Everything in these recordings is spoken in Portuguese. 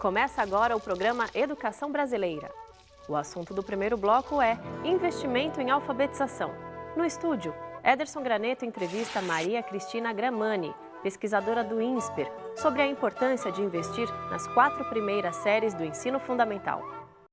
Começa agora o programa Educação Brasileira. O assunto do primeiro bloco é investimento em alfabetização. No estúdio, Ederson Graneto entrevista Maria Cristina Gramani, pesquisadora do INSPER, sobre a importância de investir nas 4 primeiras séries do ensino fundamental.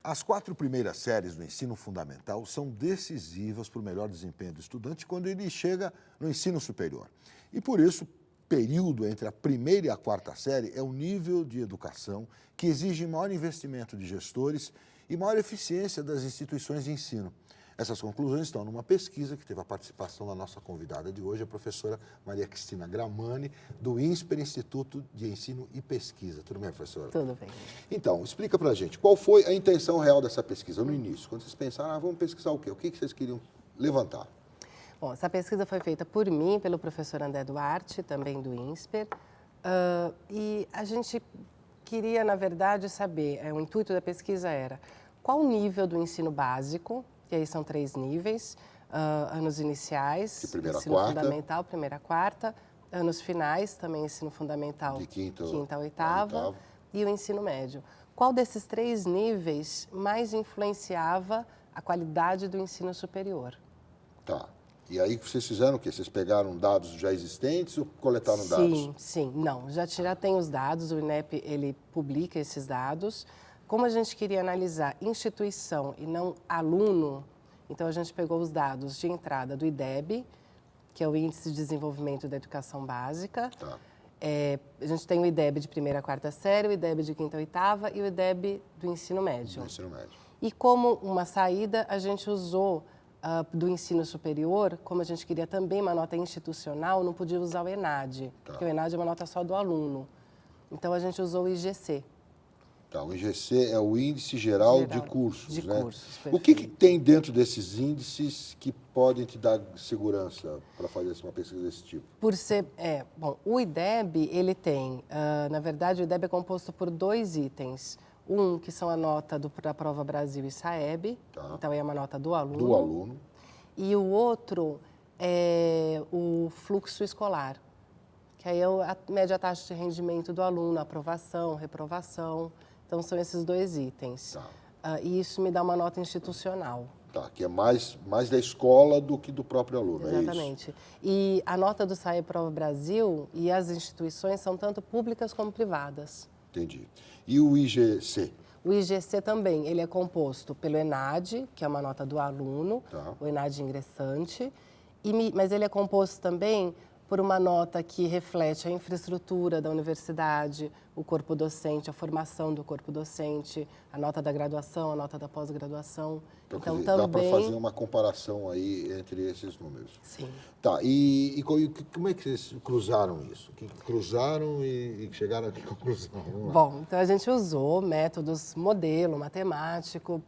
As 4 primeiras séries do ensino fundamental são decisivas para o melhor desempenho do estudante quando ele chega no ensino superior. E por isso, o período entre a primeira e a 4ª série é o nível de educação que exige maior investimento de gestores e maior eficiência das instituições de ensino. Essas conclusões estão numa pesquisa que teve a participação da nossa convidada de hoje, a professora Maria Cristina Gramani, do INSPER, Instituto de Ensino e Pesquisa. Tudo bem, professora? Tudo bem. Então, explica pra gente, qual foi a intenção real dessa pesquisa no início? Quando vocês pensaram, vamos pesquisar o quê? O que vocês queriam levantar? Bom, essa pesquisa foi feita por mim, pelo professor André Duarte, também do INSPER, e a gente queria, na verdade, saber, o intuito da pesquisa era qual o nível do ensino básico, que aí são 3 níveis, anos iniciais, ensino fundamental, primeira a 4ª, anos finais, também ensino fundamental, de quinta a 8ª, e o ensino médio. Qual desses 3 níveis mais influenciava a qualidade do ensino superior? Tá. E aí vocês fizeram o quê? Vocês pegaram dados já existentes ou coletaram dados? Sim. Não, já tem os dados, o INEP ele publica esses dados. Como a gente queria analisar instituição e não aluno, então a gente pegou os dados de entrada do IDEB, que é o Índice de Desenvolvimento da Educação Básica. Tá. A gente tem o IDEB de primeira a 4ª série, o IDEB de quinta a 8ª e o IDEB do ensino médio. Do ensino médio. E como uma saída, a gente usou do ensino superior, como a gente queria também uma nota institucional, não podia usar o ENAD, porque o ENAD é uma nota só do aluno. Então a gente usou o IGC. Tá, o IGC é o Índice Geral de Cursos, de né? cursos, o que tem dentro desses índices que podem te dar segurança para fazer uma pesquisa desse tipo? Bom, o IDEB, ele tem, na verdade, o IDEB é composto por 2 itens. Um, que são a nota da Prova Brasil e SAEB, então é uma nota do aluno. Do aluno. E o outro é o fluxo escolar, que aí é a média taxa de rendimento do aluno, aprovação, reprovação. Então, são esses 2 itens. E isso me dá uma nota institucional. Tá, que é mais da escola do que do próprio aluno, Exatamente. É isso? E a nota do SAEB Prova Brasil e as instituições são tanto públicas como privadas. Entendi. E o IGC? O IGC também, ele é composto pelo ENAD, que é uma nota do aluno, o ENAD ingressante, mas ele é composto também por uma nota que reflete a infraestrutura da universidade, o corpo docente, a formação do corpo docente, a nota da graduação, a nota da pós-graduação. Então também dá para fazer uma comparação aí entre esses números. Sim. Tá, e como é que vocês cruzaram isso? Cruzaram e chegaram a que conclusão? Bom, então a gente usou métodos modelo matemático,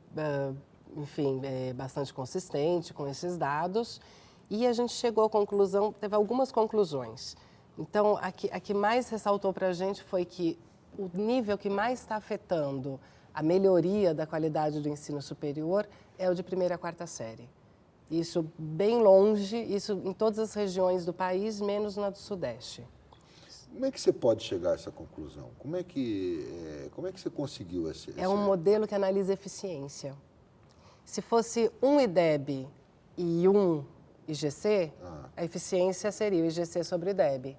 enfim, bastante consistente com esses dados. E a gente chegou à conclusão, teve algumas conclusões. Então, a que mais ressaltou para a gente foi que o nível que mais está afetando a melhoria da qualidade do ensino superior é o de primeira a 4ª série. Isso bem longe, isso em todas as regiões do país, menos na do Sudeste. Como é que você pode chegar a essa conclusão? Como é que você conseguiu esse... É um modelo que analisa eficiência. Se fosse um IDEB e um IGC, a eficiência seria o IGC sobre o IDEB.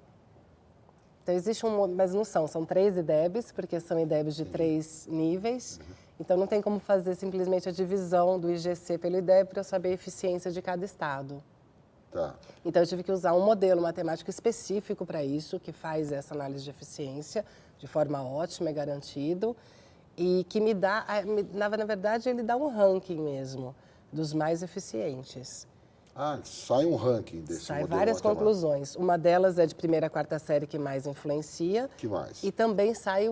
Então, existe mas não são 3 IDEBs, porque são IDEBs de 3 níveis. Então, não tem como fazer simplesmente a divisão do IGC pelo IDEB para eu saber a eficiência de cada estado. Tá. Então, eu tive que usar um modelo matemático específico para isso, que faz essa análise de eficiência de forma ótima e garantido, e que me dá, na verdade, ele dá um ranking mesmo dos mais eficientes. Sai um ranking desse modelo. Sai várias conclusões. Uma delas é de primeira a 4ª série que mais influencia. Que mais? E também sai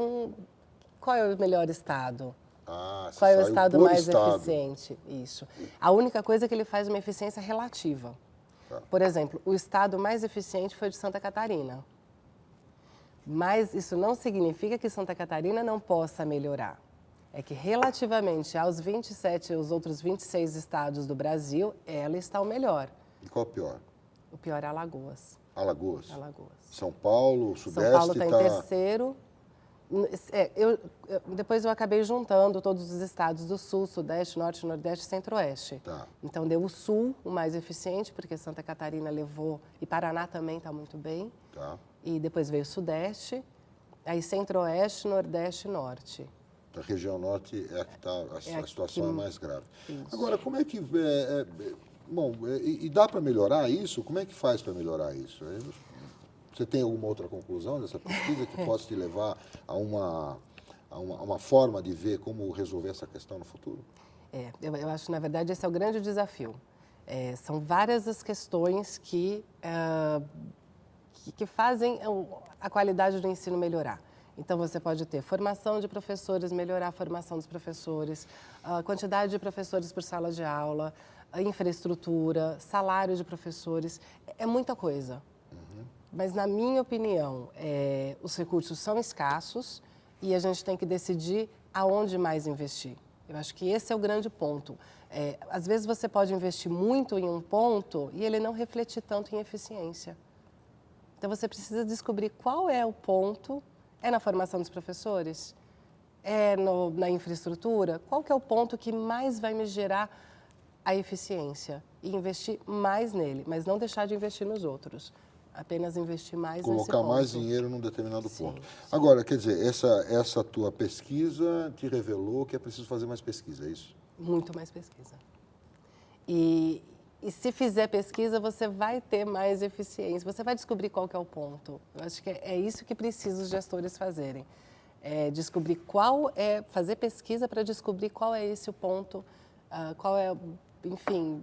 qual é o melhor estado? Qual é o estado mais eficiente? Isso. A única coisa é que ele faz uma eficiência relativa. Por exemplo, o estado mais eficiente foi o de Santa Catarina. Mas isso não significa que Santa Catarina não possa melhorar. É que relativamente aos outros 26 estados do Brasil, ela está o melhor. E qual é o pior? O pior é Alagoas. Alagoas? Alagoas. São Paulo, Sudeste... São Paulo está em terceiro Depois eu acabei juntando todos os estados do Sul, Sudeste, Norte, Nordeste e Centro-Oeste. Tá. Então deu o Sul o mais eficiente, porque Santa Catarina levou, e Paraná também está muito bem. Tá. E depois veio o Sudeste, aí Centro-Oeste, Nordeste e Norte. A região Norte é a que está, a situação é mais grave. Isso. Agora, como é que... bom, e dá para melhorar isso? Como é que faz para melhorar isso? Você tem alguma outra conclusão dessa pesquisa que possa te levar a uma forma de ver como resolver essa questão no futuro? Eu acho que, na verdade, esse é o grande desafio. São várias as questões que fazem a qualidade do ensino melhorar. Então, você pode ter formação de professores, melhorar a formação dos professores, a quantidade de professores por sala de aula, a infraestrutura, salário de professores, é muita coisa. Mas, na minha opinião, os recursos são escassos e a gente tem que decidir aonde mais investir. Eu acho que esse é o grande ponto. Às vezes, você pode investir muito em um ponto e ele não refletir tanto em eficiência. Então, você precisa descobrir qual é o ponto. É na formação dos professores? Na infraestrutura? Qual que é o ponto que mais vai me gerar a eficiência? E investir mais nele, mas não deixar de investir nos outros. Apenas investir mais nesse ponto. Colocar mais dinheiro num determinado ponto. Sim. Agora, quer dizer, essa tua pesquisa te revelou que é preciso fazer mais pesquisa, é isso? Muito mais pesquisa. E se fizer pesquisa, você vai ter mais eficiência, você vai descobrir qual que é o ponto. Eu acho que é isso que precisa os gestores fazerem. Descobrir fazer pesquisa para descobrir qual é esse o ponto, qual é, enfim...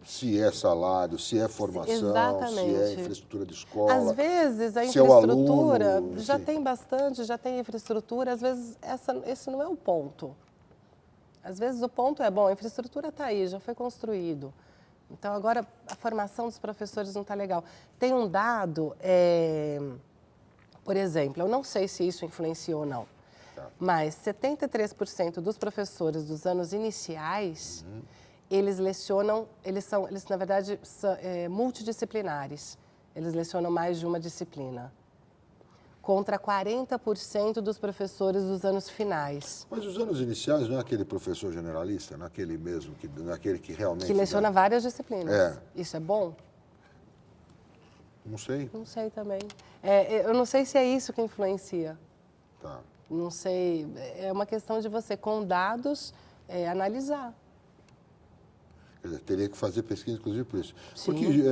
Se é salário, se é formação, exatamente. Se é infraestrutura de escola. Às vezes a se infraestrutura é o aluno, já sim. tem bastante, já tem infraestrutura, às vezes esse não é o ponto. Às vezes o ponto é, bom, a infraestrutura está aí, já foi construído. Então, agora, a formação dos professores não está legal. Tem um dado, por exemplo, eu não sei se isso influenciou ou não, mas 73% dos professores dos anos iniciais, eles lecionam, eles na verdade, são multidisciplinares. Eles lecionam mais de uma disciplina. Contra 40% dos professores dos anos finais. Mas os anos iniciais não é aquele professor generalista, não é aquele mesmo, não é aquele que realmente... Que leciona várias disciplinas. Isso é bom? Não sei. Não sei também. Eu não sei se é isso que influencia. Tá. Não sei. É uma questão de você, com dados, analisar. Quer dizer, teria que fazer pesquisa, inclusive, por isso. Sim. Porque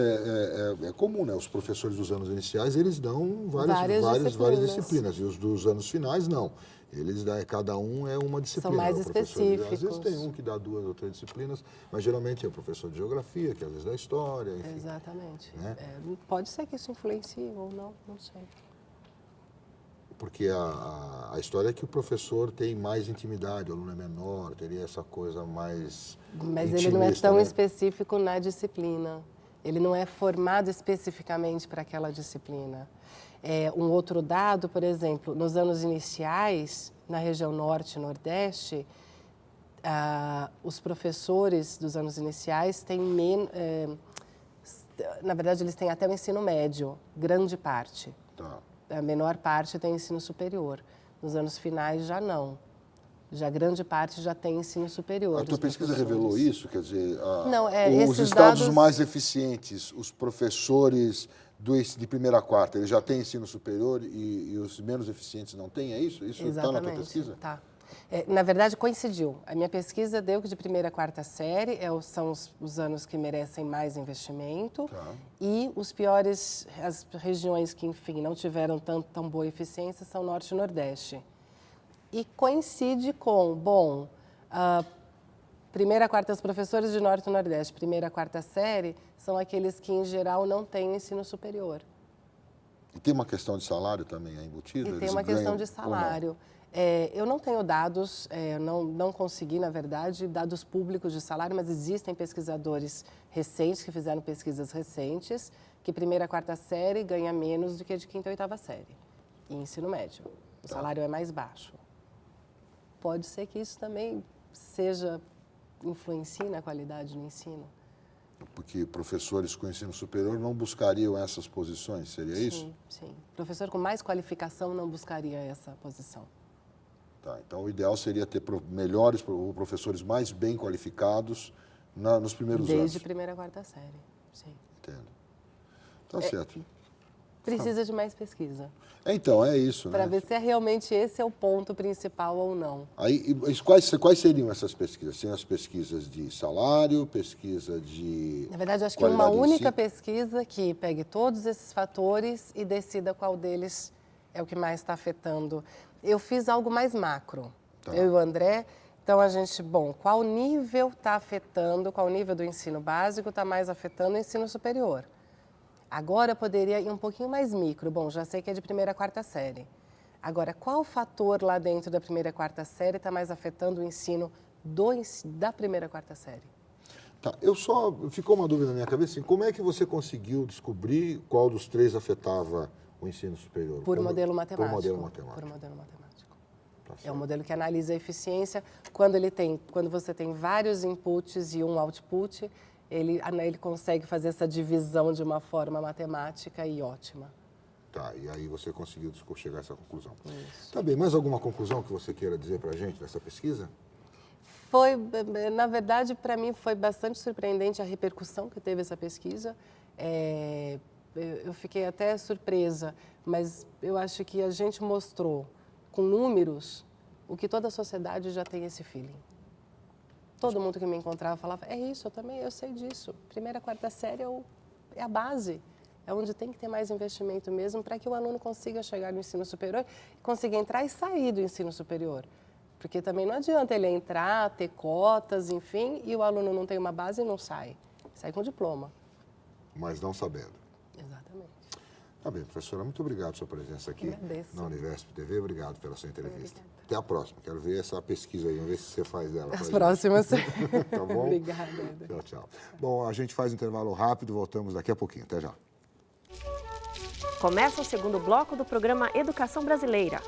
é comum, né? Os professores dos anos iniciais, eles dão várias disciplinas. E os dos anos finais, não. Eles cada um é uma disciplina. São mais específicos. Às vezes tem um que dá 2 ou 3 disciplinas, mas geralmente é o professor de geografia, que às vezes dá história, enfim. Exatamente. Né? Pode ser que isso influencie ou não, não sei. Porque a história é que o professor tem mais intimidade, o aluno é menor, teria essa coisa mais Mas ele não é tão né? específico na disciplina. Ele não é formado especificamente para aquela disciplina. Um outro dado, por exemplo, nos anos iniciais, na região Norte e Nordeste, os professores dos anos iniciais têm menos... na verdade, eles têm até o ensino médio, grande parte. Tá. A menor parte tem ensino superior. Nos anos finais, já não. Já grande parte já tem ensino superior. A tua pesquisa revelou isso? Quer dizer, não, os estados mais eficientes, os professores de primeira a quarta, eles já têm ensino superior e os menos eficientes não têm? É isso? Isso está na tua pesquisa? Tá. Na verdade, coincidiu. A minha pesquisa deu que de primeira a quarta série são os anos que merecem mais investimento. Tá. E os piores, as regiões que, enfim, não tiveram tão boa eficiência são Norte e Nordeste. E coincide com, primeira a quarta, os professores de Norte e Nordeste, primeira a quarta série, são aqueles que, em geral, não têm ensino superior. E tem uma questão de salário também embutida? E tem uma questão de salário. Eu não tenho dados, não consegui, na verdade, dados públicos de salário, mas existem pesquisadores recentes, que fizeram pesquisas recentes, que primeira a quarta série ganha menos do que de quinta e oitava série, em ensino médio. O salário é mais baixo. Pode ser que isso também influencie na qualidade do ensino. Porque professores com ensino superior não buscariam essas posições, seria isso? Sim. Professor com mais qualificação não buscaria essa posição. Tá, então o ideal seria ter professores mais bem qualificados nos primeiros anos. Desde primeira a quarta série, sim. Entendo. Tá certo. Precisa de mais pesquisa. Então, é isso, Para né? ver se realmente esse é o ponto principal ou não. Aí, quais seriam essas pesquisas? Tem as pesquisas de salário, pesquisa de Na verdade, eu acho que uma qualidade única ensino? pesquisa que pegue todos esses fatores e decida qual deles é o que mais está afetando. Eu fiz algo mais macro, Tá. eu e o André. Então, a gente, qual nível está afetando, qual nível do ensino básico está mais afetando o ensino superior? Agora, eu poderia ir um pouquinho mais micro. Bom, já sei que é de primeira a quarta série. Agora, qual fator lá dentro da primeira e quarta série está mais afetando o ensino da primeira a quarta série? Tá, ficou uma dúvida na minha cabeça, assim, como é que você conseguiu descobrir qual dos três afetava o ensino superior? Por modelo matemático. Por modelo matemático. Por modelo matemático. Tá É um certo. modelo que analisa a eficiência. Quando você tem vários inputs e um output, ele consegue fazer essa divisão de uma forma matemática e ótima. Tá, e aí você conseguiu chegar a essa conclusão. Isso. Tá bem, mais alguma conclusão que você queira dizer para a gente dessa pesquisa? Na verdade, para mim foi bastante surpreendente a repercussão que teve essa pesquisa. Eu fiquei até surpresa, mas eu acho que a gente mostrou com números o que toda a sociedade já tem esse feeling. Todo mundo que me encontrava falava, é isso, eu sei disso. Primeira, quarta série é a base, é onde tem que ter mais investimento mesmo para que o aluno consiga chegar no ensino superior, consiga entrar e sair do ensino superior. Porque também não adianta ele entrar, ter cotas, enfim, e o aluno não tem uma base e não sai. Sai com diploma. Mas não sabendo. Exatamente. Tá bem, professora, muito obrigado pela sua presença aqui Agradeço. na Univesp TV. Obrigado pela sua entrevista. Até a próxima. Quero ver essa pesquisa aí, vamos ver se você faz dela. As próximas. Tá bom? Obrigada. Tchau, tchau. Bom, a gente faz um intervalo rápido, voltamos daqui a pouquinho. Até já. Começa o segundo bloco do programa Educação Brasileira.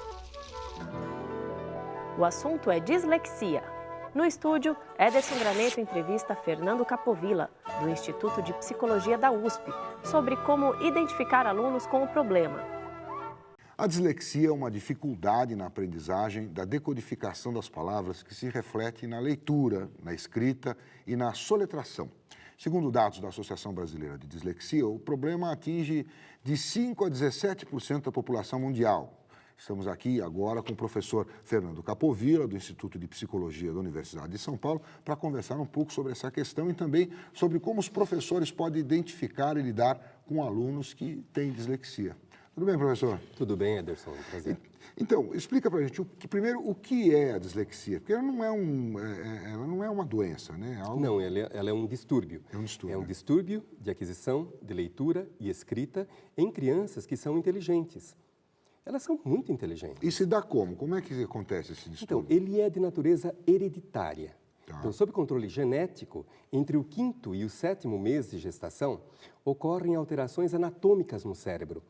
O assunto é dislexia. No estúdio, Ederson Graneto entrevista Fernando Capovilla, do Instituto de Psicologia da USP, sobre como identificar alunos com o problema. A dislexia é uma dificuldade na aprendizagem da decodificação das palavras que se reflete na leitura, na escrita e na soletração. Segundo dados da Associação Brasileira de Dislexia, o problema atinge de 5% a 17% da população mundial. Estamos aqui agora com o professor Fernando Capovilla, do Instituto de Psicologia da Universidade de São Paulo, para conversar um pouco sobre essa questão e também sobre como os professores podem identificar e lidar com alunos que têm dislexia. Tudo bem, professor? Tudo bem, Ederson. Prazer. Então, explica para a gente, primeiro, o que é a dislexia? Porque ela não é uma doença, né? Não, ela é um distúrbio. É um distúrbio. É um distúrbio de aquisição, de leitura e escrita em crianças que são inteligentes. Elas são muito inteligentes. E se dá como? Como é que acontece esse Então, distúrbio? ele é de natureza hereditária. Tá. Então, sob controle genético, entre o 5º e o 7º mês de gestação, ocorrem alterações anatômicas no cérebro.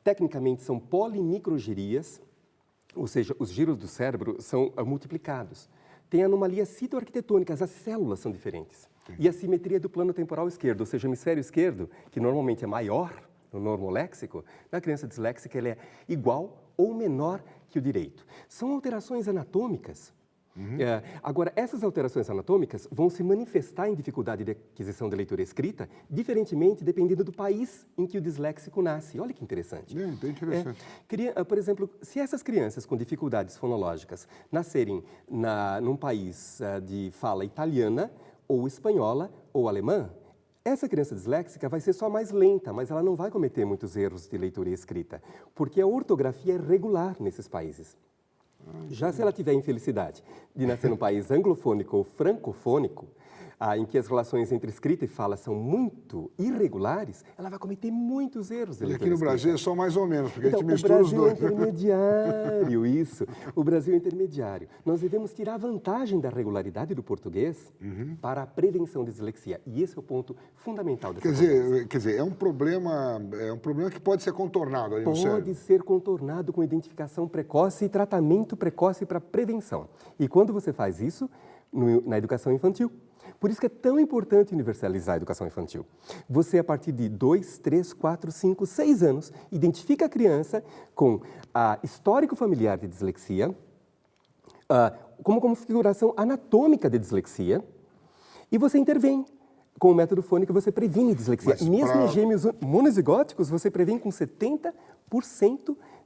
Tecnicamente, são polimicrogirias, ou seja, os giros do cérebro são multiplicados. Tem anomalias citoarquitetônicas, as células são diferentes. E a simetria do plano temporal esquerdo, ou seja, o hemisfério esquerdo, que normalmente é maior no normoléxico, na criança disléxica ele é igual ou menor que o direito. São alterações anatômicas. Agora, essas alterações anatômicas vão se manifestar em dificuldade de aquisição de leitura e escrita, diferentemente dependendo do país em que o disléxico nasce. Olha que interessante. É, bem interessante. Por exemplo, se essas crianças com dificuldades fonológicas nascerem num país de fala italiana, ou espanhola, ou alemã, essa criança disléxica vai ser só mais lenta, mas ela não vai cometer muitos erros de leitura e escrita, porque a ortografia é regular nesses países. Já se ela tiver a infelicidade de nascer num país anglofônico ou francofônico, em que as relações entre escrita e fala são muito irregulares, ela vai cometer muitos erros de E leitura aqui e no escrita. Brasil é só mais ou menos, porque Então, a gente mistura os o Brasil dois. é intermediário, isso. O Brasil é intermediário. Nós devemos tirar vantagem da regularidade do português para a prevenção de dislexia. E esse é o ponto fundamental dessa conversa. Quer dizer, é um problema que pode ser contornado ali no cérebro. Pode ser contornado com identificação precoce e tratamento precoce para prevenção. E quando você faz isso, na educação infantil. Por isso que é tão importante universalizar a educação infantil. Você, a partir de 2, 3, 4, 5, 6 anos, identifica a criança com histórico familiar de dislexia, como configuração anatômica de dislexia, e você intervém. Com o método fônico, você previne dislexia. Mesmo em gêmeos monozigóticos, você previne com 70%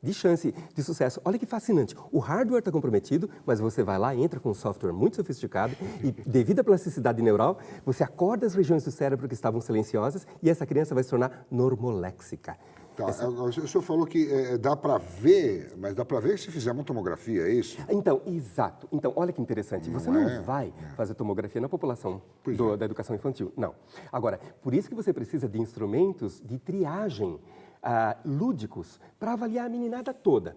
de chance de sucesso. Olha que fascinante. O hardware está comprometido, mas você vai lá, entra com um software muito sofisticado e, devido à plasticidade neural, você acorda as regiões do cérebro que estavam silenciosas e essa criança vai se tornar normoléxica. Tá, o senhor falou que dá para ver, mas dá para ver se fizer uma tomografia, é isso? Então, exato. Então, olha que interessante. Você não vai fazer tomografia na população da educação infantil, não. Agora, por isso que você precisa de instrumentos de triagem lúdicos para avaliar a meninada toda.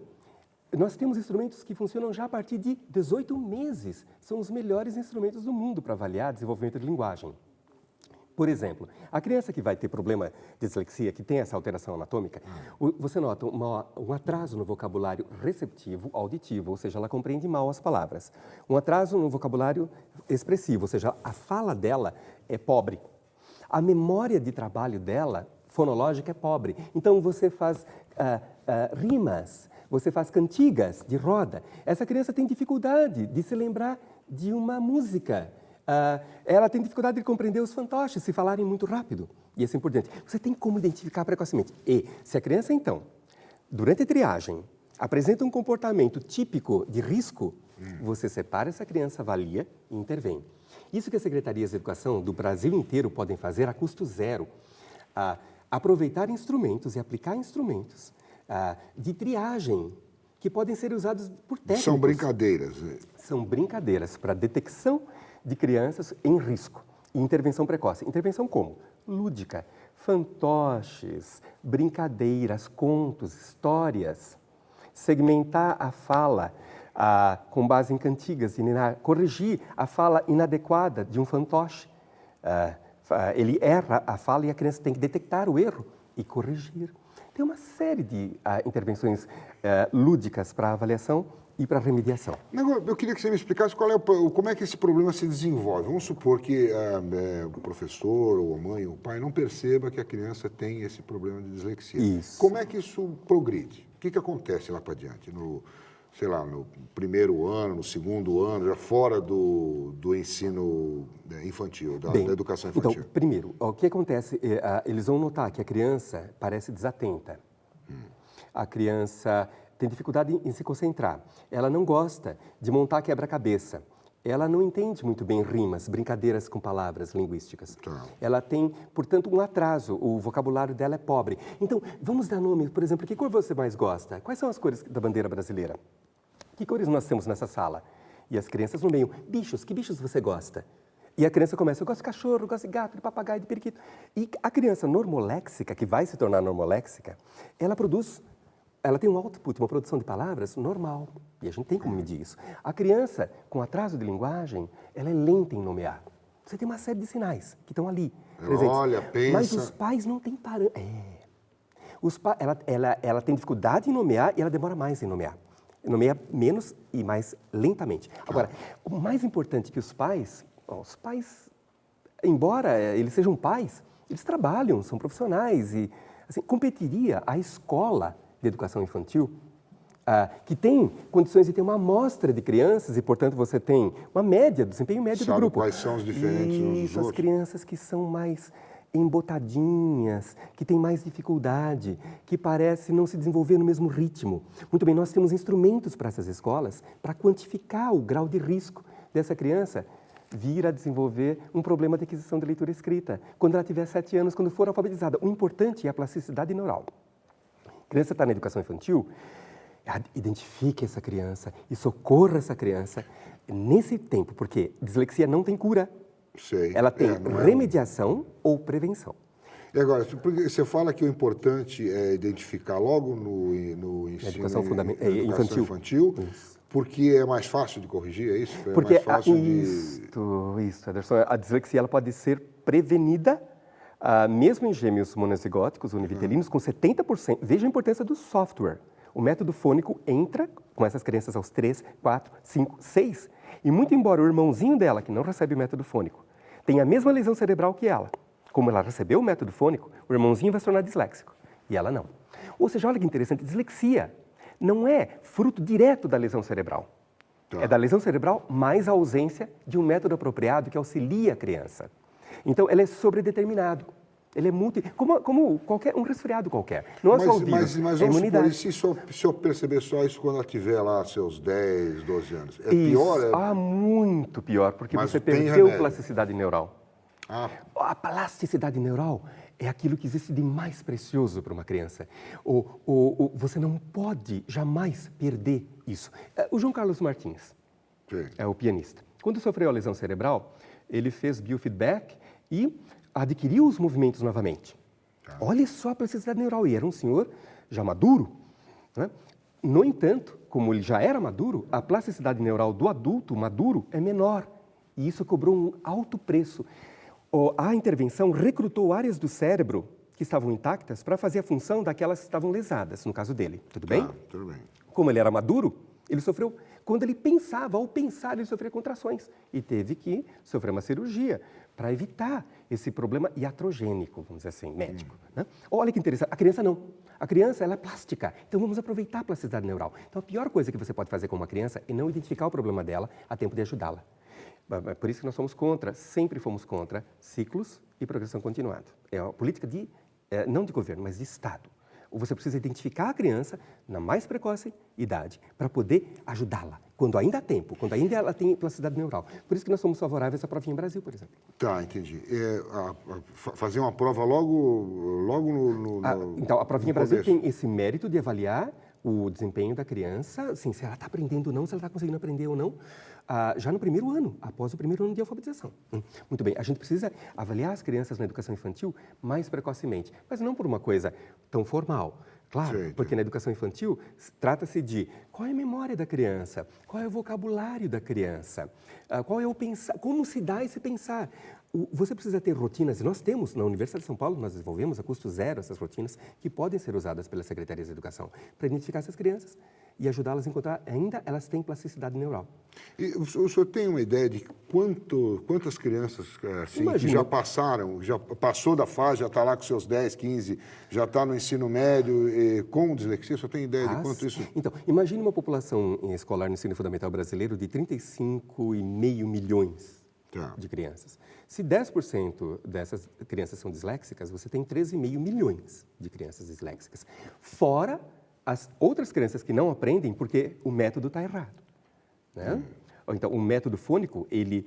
Nós temos instrumentos que funcionam já a partir de 18 meses. São os melhores instrumentos do mundo para avaliar desenvolvimento de linguagem. Por exemplo, a criança que vai ter problema de dislexia, que tem essa alteração anatômica, você nota um atraso no vocabulário receptivo, auditivo, ou seja, ela compreende mal as palavras. Um atraso no vocabulário expressivo, ou seja, a fala dela é pobre. A memória de trabalho dela, fonológica, é pobre. Então, você faz rimas, você faz cantigas de roda. Essa criança tem dificuldade de se lembrar de uma música. Ela tem dificuldade de compreender os fantoches se falarem muito rápido e assim por diante. Você tem como identificar precocemente. E se a criança, então, durante a triagem, apresenta um comportamento típico de risco, você separa essa criança, avalia e intervém. Isso que as secretarias de educação do Brasil inteiro podem fazer a custo zero. Aproveitar instrumentos e aplicar instrumentos de triagem que podem ser usados por técnicos. São brincadeiras. São brincadeiras para detecção de crianças em risco e intervenção precoce. Intervenção como? Lúdica, fantoches, brincadeiras, contos, histórias. Segmentar a fala com base em cantigas, corrigir a fala inadequada de um fantoche. Ele erra a fala e a criança tem que detectar o erro e corrigir. Tem uma série de intervenções lúdicas para avaliação e para remediação. Eu queria que você me explicasse como é que esse problema se desenvolve. Vamos supor que o professor, ou a mãe, ou o pai não perceba que a criança tem esse problema de dislexia. Isso. Como é que isso progride? O que acontece lá para diante? No primeiro ano, no segundo ano, já fora do ensino infantil, da educação infantil? Então, primeiro, o que acontece? Eles vão notar que a criança parece desatenta. A criança tem dificuldade em se concentrar. Ela não gosta de montar quebra-cabeça. Ela não entende muito bem rimas, brincadeiras com palavras linguísticas. Tá. Ela tem, portanto, um atraso. O vocabulário dela é pobre. Então, vamos dar nome, por exemplo, que cor você mais gosta? Quais são as cores da bandeira brasileira? Que cores nós temos nessa sala? E as crianças no meio, bichos, que bichos você gosta? E a criança começa, eu gosto de cachorro, eu gosto de gato, de papagaio, de periquito. E a criança normoléxica, que vai se tornar normoléxica, ela tem um output, uma produção de palavras normal. E a gente tem como medir isso. A criança, com atraso de linguagem, ela é lenta em nomear. Você tem uma série de sinais que estão ali presentes. Olha, pensa... Mas os pais não têm parâmetro. Ela tem dificuldade em nomear e ela demora mais em nomear. Nomeia menos e mais lentamente. Agora, o mais importante que os pais, embora eles sejam pais, eles trabalham, são profissionais e assim, competiria a escola de educação infantil, que tem condições de ter uma amostra de crianças e, portanto, você tem uma média, desempenho médio do grupo. Quais são os diferentes uns dos Isso, outros? as crianças que são mais embotadinhas, que têm mais dificuldade, que parecem não se desenvolver no mesmo ritmo. Muito bem, nós temos instrumentos para essas escolas para quantificar o grau de risco dessa criança vir a desenvolver um problema de aquisição de leitura escrita, quando ela tiver 7 anos, quando for alfabetizada. O importante é a plasticidade neural. A criança está na educação infantil, identifique essa criança e socorra essa criança nesse tempo, porque dislexia não tem cura. Sei. Ela tem remediação ou prevenção. E agora, você fala que o importante é identificar logo no ensino Educação infantil. Porque é mais fácil de corrigir, é isso? Porque mais fácil isso, Ederson. A dislexia ela pode ser prevenida mesmo em gêmeos monozigóticos univitelinos com 70%. Veja a importância do software. O método fônico entra com essas crianças aos 3, 4, 5, 6. E muito embora o irmãozinho dela, que não recebe o método fônico, tenha a mesma lesão cerebral que ela, como ela recebeu o método fônico, o irmãozinho vai se tornar disléxico. E ela não. Ou seja, olha que interessante, dislexia não é fruto direto da lesão cerebral. É da lesão cerebral mais a ausência de um método apropriado que auxilia a criança. Então, ela é sobredeterminado. Ele é como um resfriado qualquer. Não é só o vírus, mas é a vamos imunidade. supor, se eu perceber só isso quando ela tiver lá seus 10, 12 anos, é Isso. pior? Muito pior, porque Mas você tem perdeu remédio. plasticidade neural. A plasticidade neural é aquilo que existe de mais precioso para uma criança. Você não pode jamais perder isso. O João Carlos Martins é o pianista. Quando sofreu a lesão cerebral, ele fez biofeedback e adquiriu os movimentos novamente. Olha só a plasticidade neural. E era um senhor já maduro, né? No entanto, como ele já era maduro, a plasticidade neural do adulto maduro é menor. E isso cobrou um alto preço. A intervenção recrutou áreas do cérebro que estavam intactas para fazer a função daquelas que estavam lesadas, no caso dele. Tudo bem? Tudo bem. Como ele era maduro, ele sofreu... Quando ele pensava, ao pensar, ele sofria contrações. E teve que sofrer uma cirurgia para evitar esse problema iatrogênico, vamos dizer assim, médico. Né? Olha que interessante. A criança não. A criança, ela é plástica. Então, vamos aproveitar a plasticidade neural. Então, a pior coisa que você pode fazer com uma criança é não identificar o problema dela a tempo de ajudá-la. Por isso que nós somos contra, sempre fomos contra, ciclos e progressão continuada. É uma política não de governo, mas de Estado. Você precisa identificar a criança na mais precoce idade para poder ajudá-la, quando ainda há tempo, quando ainda ela tem plasticidade neural. Por isso que nós somos favoráveis à provinha Brasil, por exemplo. Tá, entendi. Fazer uma prova logo no então, a provinha Brasil começo. tem esse mérito de avaliar o desempenho da criança, assim, se ela está aprendendo ou não, se ela está conseguindo aprender ou não, já no primeiro ano, após o primeiro ano de alfabetização. Muito bem, a gente precisa avaliar as crianças na educação infantil mais precocemente, mas não por uma coisa tão formal. Claro, porque na educação infantil trata-se de qual é a memória da criança, qual é o vocabulário da criança, qual é o pensar, como se dá esse pensar. Você precisa ter rotinas, e nós temos, na Universidade de São Paulo, nós desenvolvemos a custo zero essas rotinas que podem ser usadas pelas secretarias de educação para identificar essas crianças e ajudá-las a encontrar, ainda elas têm plasticidade neural. E o senhor tem uma ideia de quantas crianças assim, que já passaram, já passou da fase, já está lá com seus 10, 15, já está no ensino médio com dislexia? O senhor tem ideia de quanto isso? Então, imagine uma população escolar no ensino fundamental brasileiro de 35,5 milhões de crianças. Se 10% dessas crianças são disléxicas, você tem 13,5 milhões de crianças disléxicas. Fora as outras crianças que não aprendem porque o método está errado. Né? Então, o método fônico, ele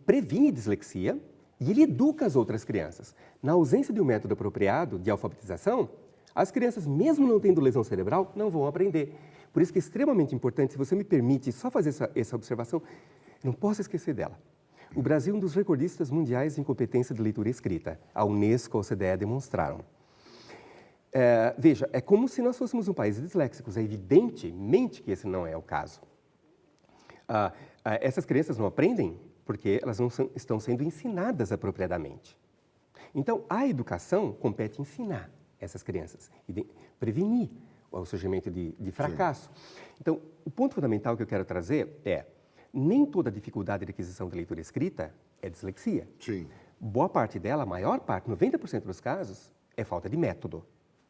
previne dislexia e ele educa as outras crianças. Na ausência de um método apropriado de alfabetização, as crianças, mesmo não tendo lesão cerebral, não vão aprender. Por isso que é extremamente importante, se você me permite só fazer essa observação, não posso esquecer dela. O Brasil é um dos recordistas mundiais em competência de leitura escrita. A Unesco e a OCDE demonstraram. Veja, é como se nós fôssemos um país disléxicos. É evidentemente que esse não é o caso. Essas crianças não aprendem porque elas não estão sendo ensinadas apropriadamente. Então, a educação compete ensinar essas crianças e prevenir o surgimento de fracasso. Então, o ponto fundamental que eu quero trazer é nem toda dificuldade de aquisição de leitura escrita é dislexia. Sim. Boa parte dela, a maior parte, 90% dos casos, é falta de método,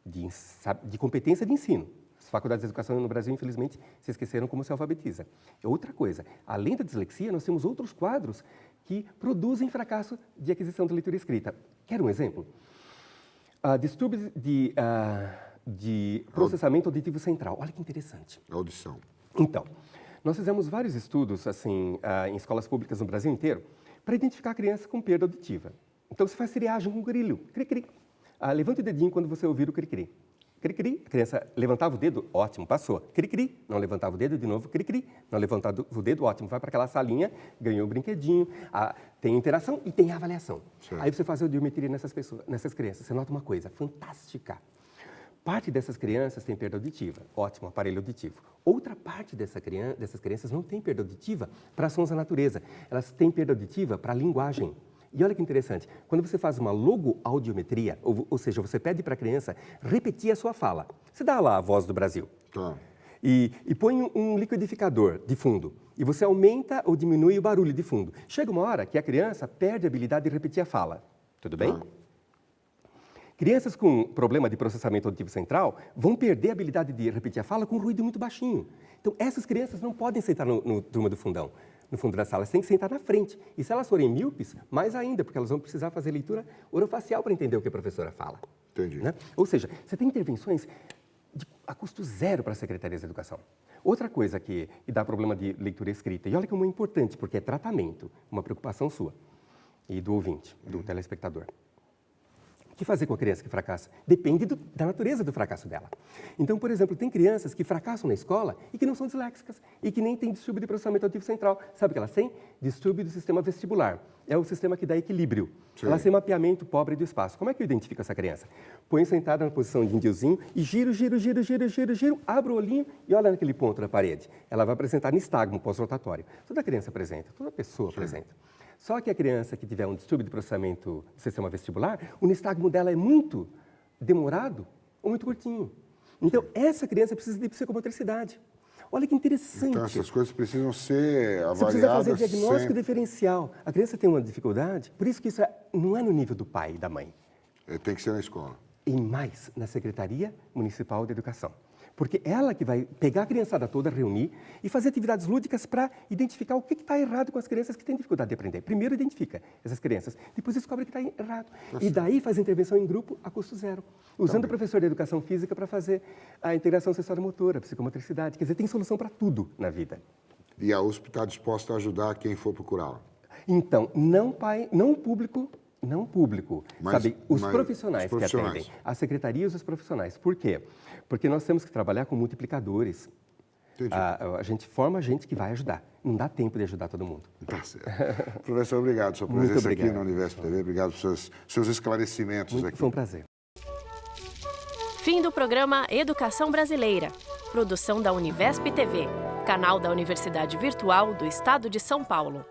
de competência de ensino. As faculdades de educação no Brasil, infelizmente, se esqueceram como se alfabetiza. Outra coisa, além da dislexia, nós temos outros quadros que produzem fracasso de aquisição de leitura escrita. Quer um exemplo? Distúrbios de processamento auditivo central. Olha que interessante. Audição. Então, nós fizemos vários estudos assim, em escolas públicas no Brasil inteiro para identificar a criança com perda auditiva. Então, você faz triagem com o grilho. Cri-cri. Levanta o dedinho quando você ouvir o cri-cri. Cri-cri. A criança levantava o dedo, ótimo, passou. Cri-cri. Não levantava o dedo, de novo, cri-cri. Não levantava o dedo, ótimo, vai para aquela salinha, ganhou o brinquedinho. Tem interação e tem avaliação. Certo. Aí você faz a audiometria nessas crianças. Você nota uma coisa fantástica. Parte dessas crianças tem perda auditiva, ótimo, aparelho auditivo. Outra parte dessas crianças não tem perda auditiva para sons da natureza. Elas têm perda auditiva para a linguagem. E olha que interessante, quando você faz uma logoaudiometria, ou seja, você pede para a criança repetir a sua fala. Você dá lá a Voz do Brasil. Tá. E põe um liquidificador de fundo. E você aumenta ou diminui o barulho de fundo. Chega uma hora que a criança perde a habilidade de repetir a fala. Tudo bem? Crianças com problema de processamento auditivo central vão perder a habilidade de repetir a fala com ruído muito baixinho. Então, essas crianças não podem sentar no turma do fundão, no fundo da sala. Elas têm que sentar na frente. E se elas forem míopes, mais ainda, porque elas vão precisar fazer leitura orofacial para entender o que a professora fala. Entendi. Né? Ou seja, você tem intervenções a custo zero para as secretarias de educação. Outra coisa que dá problema de leitura escrita, e olha como é importante, porque é tratamento, uma preocupação sua e do ouvinte, do telespectador. O que fazer com a criança que fracassa? Depende da natureza do fracasso dela. Então, por exemplo, tem crianças que fracassam na escola e que não são disléxicas e que nem têm distúrbio de processamento auditivo central. Sabe o que elas têm? Distúrbio do sistema vestibular. É o sistema que dá equilíbrio. Sim. Elas têm mapeamento pobre do espaço. Como é que eu identifico essa criança? Põe sentada na posição de índiozinho e giro, abro o olhinho e olha naquele ponto na parede. Ela vai apresentar nistagmo pós-rotatório. Toda criança apresenta, toda pessoa apresenta. Só que a criança que tiver um distúrbio de processamento do sistema vestibular, o nistagmo dela é muito demorado ou muito curtinho. Então, essa criança precisa de psicomotricidade. Olha que interessante. Então, essas coisas precisam ser avaliadas. Você precisa fazer diagnóstico diferencial. A criança tem uma dificuldade, por isso que isso não é no nível do pai e da mãe. Tem que ser na escola. E mais, na Secretaria Municipal de Educação. Porque ela que vai pegar a criançada toda, reunir e fazer atividades lúdicas para identificar o que está errado com as crianças que têm dificuldade de aprender. Primeiro identifica essas crianças, depois descobre o que está errado. E daí faz intervenção em grupo a custo zero. Usando o professor de educação física para fazer a integração sensório-motora, a psicomotricidade. Quer dizer, tem solução para tudo na vida. E a USP está disposta a ajudar quem for procurá-la? Então, não público, sabe? Os profissionais que atendem. A secretaria e os profissionais. Por quê? Porque nós temos que trabalhar com multiplicadores. A gente forma gente que vai ajudar. Não dá tempo de ajudar todo mundo. Tá certo. Professor, obrigado pela sua presença aqui no Universo TV. Obrigado pelos seus esclarecimentos aqui. Foi um prazer. Fim do programa Educação Brasileira. Produção da Univesp TV, canal da Universidade Virtual do Estado de São Paulo.